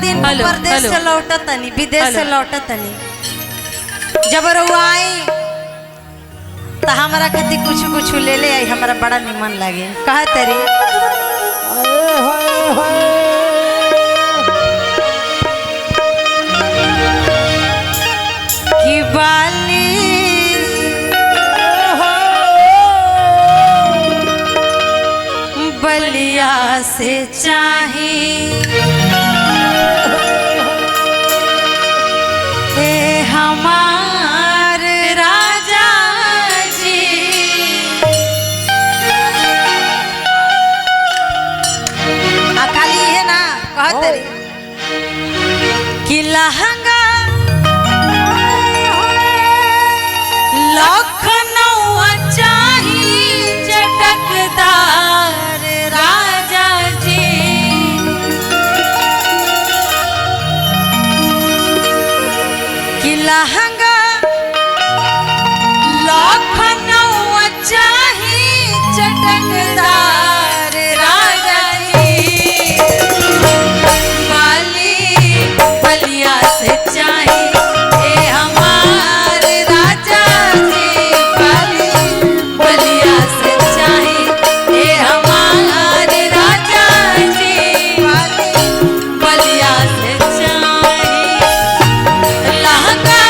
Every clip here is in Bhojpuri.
दिन परदेश से लौटत तनी, विदेश से लौटत तनी, जब रउआ आई तो हमारा खातिर कुछ कुछ ले ले आई, हमारा बड़ा निमन लगे। कहा तेरी की बाली बलिया से चाही ए हमार राजा जी, अकाली है ना कहते कि लहंगा लखनऊ चाही चटकदार राजा जी, कि लहंगा लखनऊ चाही चटकदार राजा जी, बाली बलिया से चाही ए हमार राजा जी, बाली बलिया से चाही ए हमार राजा जी, बाली बलिया से चाही लहंगा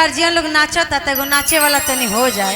गार्जियन लोग नाचता तो एगो नाचे वाला तनी हो जाए।